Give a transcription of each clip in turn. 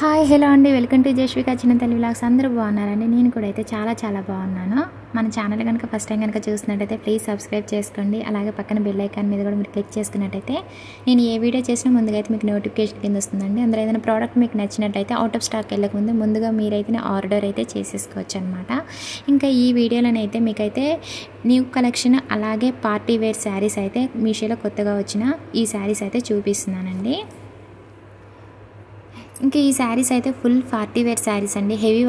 Hi hello అండి, welcome to Jashvika చిన్న తల్లి వ్లాగ్స్. అందరూ బాగున్నారండి. నేను కూడా అయితే చాలా బాగున్నాను. మన ఛానల్ కనుక ఫస్ట్ టైం కనుక చూసినట్టయితే ప్లీజ్ సబ్స్క్రైబ్ చేసుకోండి. అలాగే పక్కన బెల్ ఐకాన్ మీద కూడా మీరు క్లిక్ చేసుకున్నట్టయితే నేను ఏ వీడియో చేసినా ముందుగా అయితే మీకు నోటిఫికేషన్ కింద వస్తుందండి. అందులో ఏదైనా ప్రోడక్ట్ మీకు నచ్చినట్టయితే అవుట్ ఆఫ్ స్టాక్ వెళ్ళకముందు ముందుగా మీరైతే ఆర్డర్ అయితే చేసేసుకోవచ్చు అనమాట. ఇంకా ఈ వీడియోలోనైతే మీకైతే న్యూ కలెక్షన్ అలాగే పార్టీ వేర్ శారీస్ అయితే మీషోలో కొత్తగా వచ్చిన ఈ శారీస్ అయితే చూపిస్తున్నానండి. ఇంకా ఈ శారీస్ అయితే ఫుల్ పార్టీ వేర్ శారీస్ అండి. హెవీ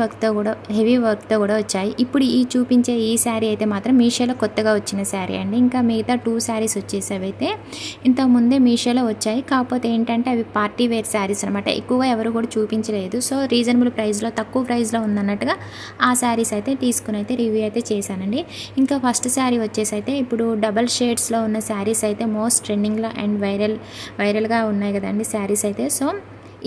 వర్క్తో కూడా వచ్చాయి. ఇప్పుడు ఈ చూపించే ఈ శారీ అయితే మాత్రం మీషోలో కొత్తగా వచ్చిన శారీ అండి. ఇంకా మిగతా 2 శారీస్ వచ్చేసేవి అయితే ఇంతకుముందే మీషోలో వచ్చాయి. కాకపోతే ఏంటంటే అవి పార్టీ వేర్ శారీస్ అనమాట. ఎక్కువగా ఎవరు కూడా చూపించలేదు. సో రీజనబుల్ ప్రైస్లో, తక్కువ ప్రైస్లో ఉందన్నట్టుగా ఆ శారీస్ అయితే తీసుకుని అయితే రివ్యూ అయితే చేశానండి. ఇంకా ఫస్ట్ శారీ వచ్చేసి అయితే ఇప్పుడు డబల్ షేడ్స్లో ఉన్న శారీస్ అయితే మోస్ట్ ట్రెండింగ్లో అండ్ వైరల్గా ఉన్నాయి కదండి శారీస్ అయితే. సో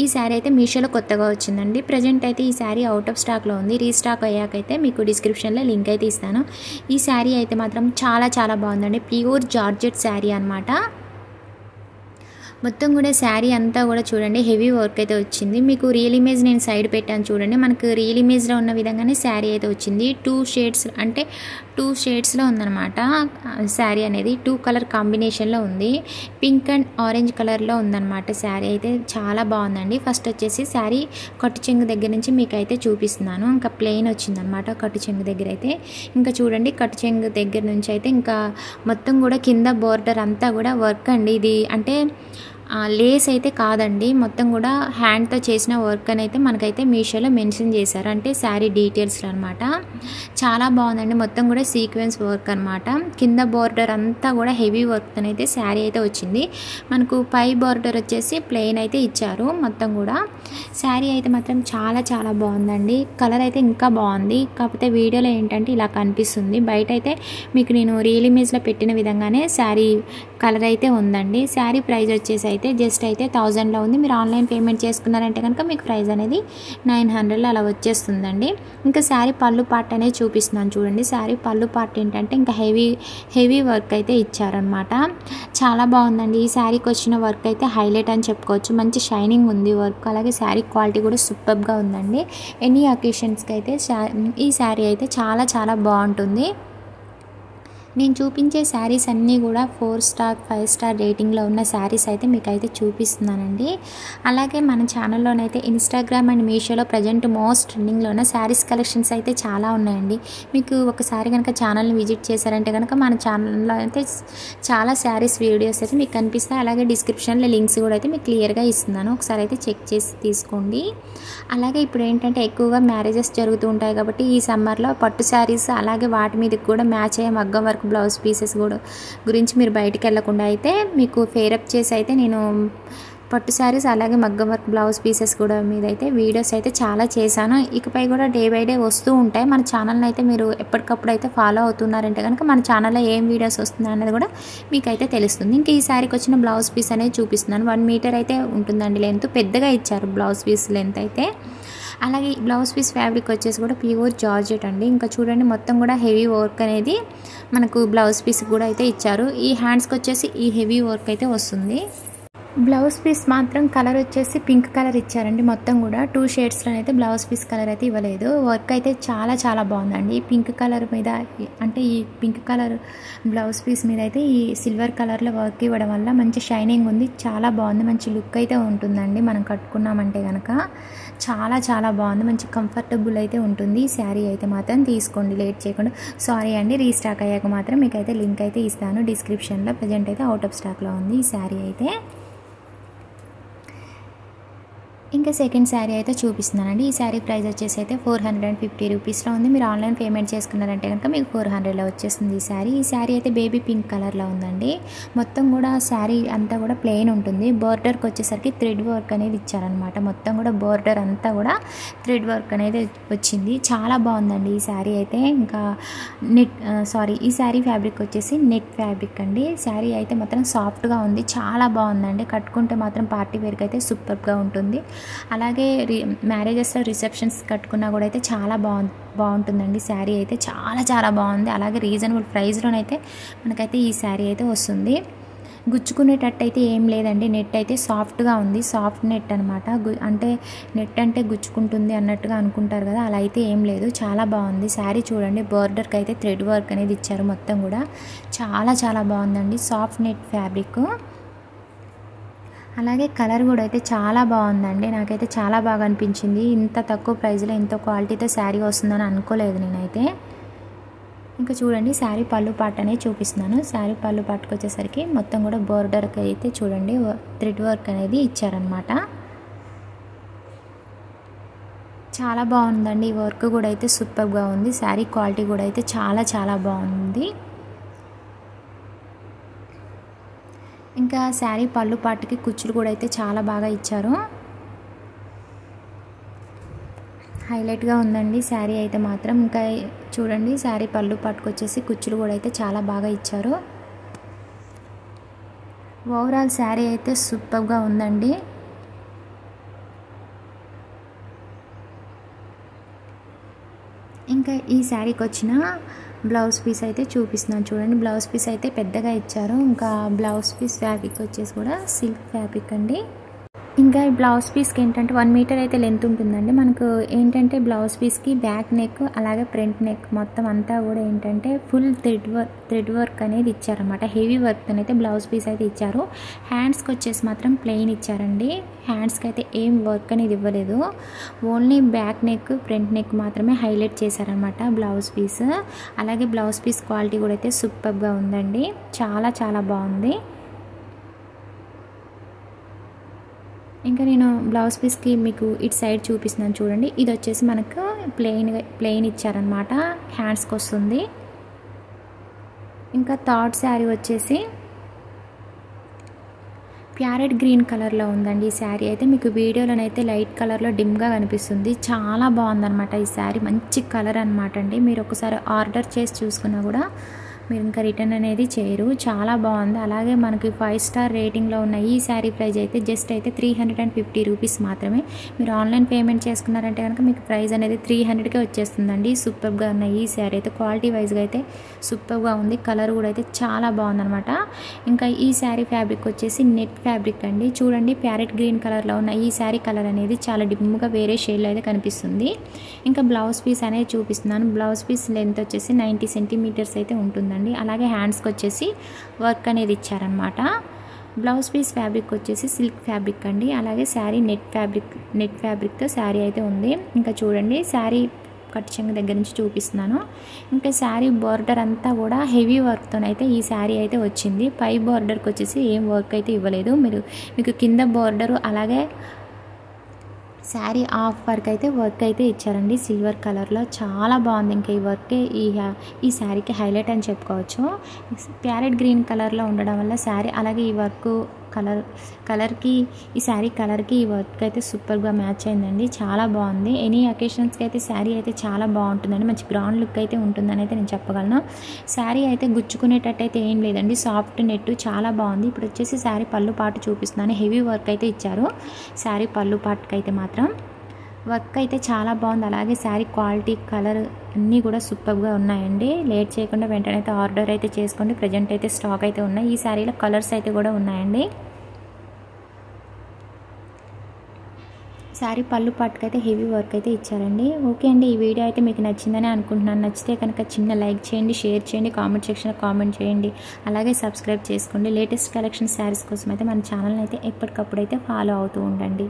ఈ శారీ అయితే మీషోలో కొత్తగా వచ్చిందండి. ప్రజెంట్ అయితే ఈ శారీ అవుట్ ఆఫ్ స్టాక్లో ఉంది. రీస్టాక్ అయ్యాకైతే మీకు డిస్క్రిప్షన్లో లింక్ అయితే ఇస్తాను. ఈ శారీ అయితే మాత్రం చాలా బాగుందండి. ప్యూర్ జార్జెట్ శారీ అనమాట. మొత్తం కూడా శారీ అంతా కూడా చూడండి హెవీ వర్క్ అయితే వచ్చింది. మీకు రియల్ ఇమేజ్ నేను సైడ్ పెట్టాను చూడండి. మనకు రియల్ ఇమేజ్లో ఉన్న విధంగానే శారీ అయితే వచ్చింది. 2 షేడ్స్లో ఉందన్నమాట. శారీ అనేది 2 కలర్ కాంబినేషన్లో ఉంది. పింక్ అండ్ ఆరెంజ్ కలర్లో ఉందన్నమాట. శారీ అయితే చాలా బాగుందండి. ఫస్ట్ వచ్చేసి శారీ కట్టు చెంగు దగ్గర నుంచి మీకు అయితే చూపిస్తున్నాను. ఇంకా ప్లెయిన్ వచ్చిందనమాట కట్టు చెంగు దగ్గర అయితే. ఇంకా చూడండి కట్టు చెంగు దగ్గర నుంచి అయితే ఇంకా మొత్తం కూడా కింద బోర్డర్ అంతా కూడా వర్క్ అండి. ఇది అంటే లేస్ అయితే కాదండి, మొత్తం కూడా హ్యాండ్తో చేసిన వర్క్ అని అయితే మనకైతే మీషోలో మెన్షన్ చేశారు. అంటే శారీ డీటెయిల్స్లో అనమాట. చాలా బాగుందండి. మొత్తం కూడా సీక్వెన్స్ వర్క్ అనమాట. కింద బోర్డర్ అంతా కూడా హెవీ వర్క్ అయితే శారీ అయితే వచ్చింది. మనకు పై బోర్డర్ వచ్చేసి ప్లెయిన్ అయితే ఇచ్చారు. మొత్తం కూడా శారీ అయితే మాత్రం చాలా బాగుందండి. కలర్ అయితే ఇంకా బాగుంది. కాకపోతే వీడియోలో ఏంటంటే ఇలా కనిపిస్తుంది. బయట అయితే మీకు నేను రియల్ ఇమేజ్లో పెట్టిన విధంగానే శారీ కలర్ అయితే ఉందండి. శారీ ప్రైస్ వచ్చేసి అయితే జస్ట్ అయితే 1000లో ఉంది. మీరు ఆన్లైన్ పేమెంట్ చేసుకున్నారంటే కనుక మీకు ప్రైస్ అనేది 900లో అలా వచ్చేస్తుందండి. ఇంకా శారీ పళ్ళు పార్ట్ అనేది చూపిస్తున్నాను చూడండి. శారీ పళ్ళు పార్ట్ ఏంటంటే ఇంకా హెవీ వర్క్ అయితే ఇచ్చారనమాట. చాలా బాగుందండి. ఈ శారీకి వచ్చిన వర్క్ అయితే హైలైట్ అని చెప్పుకోవచ్చు. మంచి షైనింగ్ ఉంది వర్క్. అలాగే శారీ క్వాలిటీ కూడా సూపర్గా ఉందండి. ఎనీ అకేషన్స్కి అయితే ఈ శారీ అయితే చాలా బాగుంటుంది. నేను చూపించే శారీస్ అన్నీ కూడా 4 స్టార్ 5 స్టార్ రేటింగ్లో ఉన్న శారీస్ అయితే మీకు అయితే చూపిస్తున్నానండి. అలాగే మన ఛానల్లోనైతే ఇన్స్టాగ్రామ్ అండ్ మీషోలో ప్రజెంట్ మోస్ట్ ట్రెండింగ్లో ఉన్న శారీస్ కలెక్షన్స్ అయితే చాలా ఉన్నాయండి. మీకు ఒకసారి కనుక ఛానల్ని విజిట్ చేశారంటే కనుక మన ఛానల్లో అయితే చాలా శారీస్ వీడియోస్ అయితే మీకు కనిపిస్తాయి. అలాగే డిస్క్రిప్షన్లో లింక్స్ కూడా అయితే మీకు క్లియర్గా ఇస్తున్నాను. ఒకసారి అయితే చెక్ చేసి తీసుకోండి. అలాగే ఇప్పుడు ఏంటంటే ఎక్కువగా మ్యారేజెస్ జరుగుతూ ఉంటాయి కాబట్టి ఈ సమ్మర్లో పట్టు శారీస్ అలాగే వాటి మీదకి కూడా మ్యాచ్ అయ్యే మగ్గం వర్క్ బ్లౌజ్ పీసెస్ కూడా గురించి మీరు బయటికి వెళ్ళకుండా అయితే మీకు ఫేరప్ చేసి అయితే నేను పట్టు శారీస్ అలాగే మగ్గం వర్క్ బ్లౌజ్ పీసెస్ కూడా మీద అయితే వీడియోస్ అయితే చాలా చేశాను. ఇకపై కూడా డే బై డే వస్తూ ఉంటాయి. మన ఛానల్ని అయితే మీరు ఎప్పటికప్పుడు అయితే ఫాలో అవుతున్నారంటే కనుక మన ఛానల్లో ఏం వీడియోస్ వస్తున్నాయి అనేది కూడా మీకైతే తెలుస్తుంది. ఇంకా ఈ శారీకి వచ్చిన బ్లౌజ్ పీస్ అనేది చూపిస్తున్నాను. 1 మీటర్ అయితే ఉంటుందండి లెంత్. పెద్దగా ఇచ్చారు బ్లౌజ్ పీస్ లెంత్ అయితే. అలాగే బ్లౌజ్ పీస్ ఫ్యాబ్రిక్ వచ్చేసి కూడా ప్యూర్ జార్జెట్ అండి. ఇంకా చూడండి మొత్తం కూడా హెవీ వర్క్ అనేది మనకు బ్లౌజ్ పీస్ కూడా అయితే ఇచ్చారు. ఈ హ్యాండ్స్కి వచ్చేసి ఈ హెవీ వర్క్ అయితే వస్తుంది. బ్లౌజ్ పీస్ మాత్రం కలర్ వచ్చేసి పింక్ కలర్ ఇచ్చారండి. మొత్తం కూడా 2 షేడ్స్లో అయితే బ్లౌజ్ పీస్ కలర్ అయితే ఇవ్వలేదు. వర్క్ అయితే చాలా బాగుందండి. పింక్ కలర్ మీద అంటే ఈ పింక్ కలర్ బ్లౌజ్ పీస్ మీద అయితే ఈ సిల్వర్ కలర్లో వర్క్ ఇవ్వడం వల్ల మంచి షైనింగ్ ఉంది. చాలా బాగుంది. మంచి లుక్ అయితే ఉంటుందండి మనం కట్టుకున్నామంటే కనుక. చాలా బాగుంది. మంచి కంఫర్టబుల్ అయితే ఉంటుంది. ఈ శారీ అయితే మాత్రం తీసుకోండి లేట్ చేయకుండా. సారీ అండి, రీస్టాక్ అయ్యాక మాత్రం మీకైతే లింక్ అయితే ఇస్తాను డిస్క్రిప్షన్లో. ప్రజెంట్ అయితే అవుట్ ఆఫ్ స్టాక్లో ఉంది ఈ శారీ అయితే. ఇంకా సెకండ్ శారీ అయితే చూపిస్తున్నానండి. ఈ శారీ ప్రైస్ వచ్చేసి అయితే 450 రూపీస్లో ఉంది. మీరు ఆన్లైన్ పేమెంట్ చేసుకున్నారంటే కనుక మీకు 400లో వచ్చేస్తుంది ఈ శారీ అయితే బేబీ పింక్ కలర్లో ఉందండి. మొత్తం కూడా శారీ అంతా కూడా ప్లెయిన్ ఉంటుంది. బోర్డర్కి వచ్చేసరికి థ్రెడ్ వర్క్ అనేది ఇచ్చారనమాట. మొత్తం కూడా బోర్డర్ అంతా కూడా థ్రెడ్ వర్క్ అనేది వచ్చింది. చాలా బాగుందండి ఈ శారీ అయితే. ఇంకా ఈ శారీ ఫ్యాబ్రిక్ వచ్చేసి నెట్ ఫ్యాబ్రిక్ అండి. శారీ అయితే మాత్రం సాఫ్ట్గా ఉంది. చాలా బాగుందండి. కట్టుకుంటే మాత్రం పార్టీ వేర్కి అయితే సూపర్గా ఉంటుంది. అలాగే మ్యారేజెస్లో రిసెప్షన్స్ కట్టుకున్నా కూడా అయితే చాలా బాగుంటుందండి. శారీ అయితే చాలా బాగుంది. అలాగే రీజనబుల్ ప్రైస్లోనైతే మనకైతే ఈ శారీ అయితే వస్తుంది. గుచ్చుకునేటట్టు అయితే ఏం లేదండి. నెట్ అయితే సాఫ్ట్గా ఉంది, సాఫ్ట్ నెట్ అనమాట. అంటే నెట్ అంటే గుచ్చుకుంటుంది అన్నట్టుగా అనుకుంటారు కదా, అలా అయితే ఏం లేదు. చాలా బాగుంది శారీ. చూడండి బోర్డర్కి అయితే థ్రెడ్ వర్క్ అనేది ఇచ్చారు మొత్తం కూడా. చాలా చాలా బాగుందండి, సాఫ్ట్ నెట్ ఫ్యాబ్రిక్. అలాగే కలర్ కూడా అయితే చాలా బాగుందండి. నాకైతే చాలా బాగా అనిపించింది. ఇంత తక్కువ ప్రైస్లో ఇంత క్వాలిటీతో శారీ వస్తుందని అనుకోలేదు నేనైతే. ఇంకా చూడండి శారీ పళ్ళు పార్ట్ అనేది చూపిస్తున్నాను. శారీ పళ్ళు పార్ట్కి వచ్చేసరికి మొత్తం కూడా బోర్డర్కి అయితే చూడండి థ్రెడ్ వర్క్ అనేది ఇచ్చారనమాట. చాలా బాగుందండి. ఈ వర్క్ కూడా అయితే సూపర్గా ఉంది. శారీ క్వాలిటీ కూడా అయితే చాలా చాలా బాగుంది. ఇంకా శారీ పళ్ళు పార్ట్కి కుచ్చులు కూడా అయితే చాలా బాగా ఇచ్చారు. హైలైట్గా ఉందండి శారీ అయితే మాత్రం. ఇంకా చూడండి శారీ పళ్ళు పార్ట్కి వచ్చేసి కుచ్చులు కూడా అయితే చాలా బాగా ఇచ్చారు. ఓవరాల్ శారీ అయితే సూపర్గా ఉందండి. ఇంకా ఈ శారీకి వచ్చిన బ్లౌజ్ పీస్ అయితే చూపిస్తున్నాను చూడండి. బ్లౌజ్ పీస్ అయితే పెద్దగా ఇచ్చారు. ఇంకా బ్లౌజ్ పీస్ ఫ్యాబ్రిక్ వచ్చేసి కూడా సిల్క్ ఫ్యాబ్రిక్ అండి. ఇంకా ఈ బ్లౌజ్ పీస్కి ఏంటంటే 1 మీటర్ అయితే లెంత్ ఉంటుందండి. మనకు ఏంటంటే బ్లౌజ్ పీస్కి బ్యాక్ నెక్ అలాగే ఫ్రంట్ నెక్ మొత్తం అంతా కూడా ఏంటంటే ఫుల్ థ్రెడ్ వర్క్ అనేది ఇచ్చారన్నమాట. హెవీ వర్క్ అయితే బ్లౌజ్ పీస్ అయితే ఇచ్చారు. హ్యాండ్స్కి వచ్చేసి మాత్రం ప్లెయిన్ ఇచ్చారండి. హ్యాండ్స్కి అయితే ఏం వర్క్ అనేది ఇవ్వలేదు. Only back neck front neck మాత్రమే హైలైట్ చేశారనమాట బ్లౌజ్ పీస్. అలాగే బ్లౌజ్ పీస్ క్వాలిటీ కూడా అయితే సూపర్గా ఉందండి. చాలా చాలా బాగుంది. ఇంకా నేను బ్లౌజ్ పీస్కి మీకు ఇటు సైడ్ చూపిస్తున్నాను చూడండి. ఇది వచ్చేసి మనకు ప్లెయిన్ ఇచ్చారనమాట, హ్యాండ్స్కి వస్తుంది. ఇంకా థర్డ్ శారీ వచ్చేసి ప్యారెట్ గ్రీన్ కలర్లో ఉందండి. ఈ శారీ అయితే మీకు వీడియోలోనైతే లైట్ కలర్లో డిమ్గా కనిపిస్తుంది. చాలా బాగుందన్నమాట ఈ శారీ. మంచి కలర్ అనమాట అండి. మీరు ఒకసారి ఆర్డర్ చేసి చూసుకున్నా కూడా మీరు ఇంకా రిటర్న్ అనేది చేయరు. చాలా బాగుంది. అలాగే మనకి 5 స్టార్ రేటింగ్లో ఉన్న ఈ శారీ ప్రైస్ అయితే జస్ట్ అయితే 350 రూపీస్ మాత్రమే. మీరు ఆన్లైన్ పేమెంట్ చేసుకున్నారంటే కనుక మీకు ప్రైస్ అనేది 300కే వచ్చేస్తుందండి. సూపర్గా ఉన్న ఈ శారీ అయితే క్వాలిటీ వైజ్గా అయితే సూపర్గా ఉంది. కలర్ కూడా అయితే చాలా బాగుందనమాట. ఇంకా ఈ శారీ ఫ్యాబ్రిక్ వచ్చేసి నెట్ ఫ్యాబ్రిక్ అండి. చూడండి ప్యారెట్ గ్రీన్ కలర్లో ఉన్న ఈ శారీ కలర్ అనేది చాలా డిమ్గా వేరే షేడ్లో అయితే కనిపిస్తుంది. ఇంకా బ్లౌజ్ పీస్ అనేది చూపిస్తున్నాను. బ్లౌజ్ పీస్ లెంత్ వచ్చేసి 90 సెంటీమీటర్స్ అయితే ఉంటుంది. అలాగే హ్యాండ్స్కి వచ్చేసి వర్క్ అనేది ఇచ్చారనమాట. బ్లౌజ్ పీస్ ఫ్యాబ్రిక్ వచ్చేసి సిల్క్ ఫ్యాబ్రిక్ అండి. అలాగే శారీ నెట్ ఫ్యాబ్రిక్తో శారీ అయితే ఉంది. ఇంకా చూడండి శారీ కట్ చెంగు దగ్గర నుంచి చూపిస్తున్నాను. ఇంకా శారీ బోర్డర్ అంతా కూడా హెవీ వర్క్తోనైతే ఈ శారీ అయితే వచ్చింది. పై బోర్డర్కి వచ్చేసి ఏం వర్క్ అయితే ఇవ్వలేదు. మీకు కింద బోర్డరు అలాగే శారీ హాఫ్ వర్క్ అయితే ఇచ్చారండి సిల్వర్ కలర్లో. చాలా బాగుంది. ఇంకా ఈ వర్కే ఈ శారీకి హైలైట్ అని చెప్పుకోవచ్చు. ప్యారెట్ గ్రీన్ కలర్లో ఉండడం వల్ల శారీ అలాగే ఈ వర్క్ కలర్కి ఈ శారీ కలర్కి ఈ వర్క్ అయితే సూపర్గా మ్యాచ్ అయిందండి. చాలా బాగుంది. ఎనీ అకేషన్స్కి అయితే శారీ అయితే చాలా బాగుంటుందండి. మంచి గ్రాండ్ లుక్ అయితే ఉంటుందని అయితే నేను చెప్పగలను. శారీ అయితే గుచ్చుకునేటట్టు అయితే ఏం లేదండి. సాఫ్ట్ నెట్ చాలా బాగుంది. ఇప్పుడు వచ్చేసి శారీ పళ్ళు పాటు చూపిస్తున్నాను. హెవీ వర్క్ అయితే ఇచ్చారు శారీ పళ్ళు పాటుకి అయితే మాత్రం. వర్క్ అయితే చాలా బాగుంది. అలాగే శారీ క్వాలిటీ కలర్ అన్నీ కూడా సూపర్గా ఉన్నాయండి. లేట్ చేయకుండా వెంటనే అయితే ఆర్డర్ అయితే చేసుకోండి. ప్రజెంట్ అయితే స్టాక్ అయితే ఉన్నాయి. ఈ శారీలో కలర్స్ అయితే కూడా ఉన్నాయండి. శారీ పళ్ళు పాటుకైతే హెవీ వర్క్ అయితే ఇచ్చారండి. ఓకే అండి, ఈ వీడియో అయితే మీకు నచ్చిందని అనుకుంటున్నాను. నచ్చితే కనుక చిన్న లైక్ చేయండి, షేర్ చేయండి, కామెంట్ సెక్షన్లో కామెంట్ చేయండి. అలాగే సబ్స్క్రైబ్ చేసుకోండి. లేటెస్ట్ కలెక్షన్ శారీస్ కోసం అయితే మన ఛానల్ని అయితే ఎప్పటికప్పుడు అయితే ఫాలో అవుతూ ఉండండి.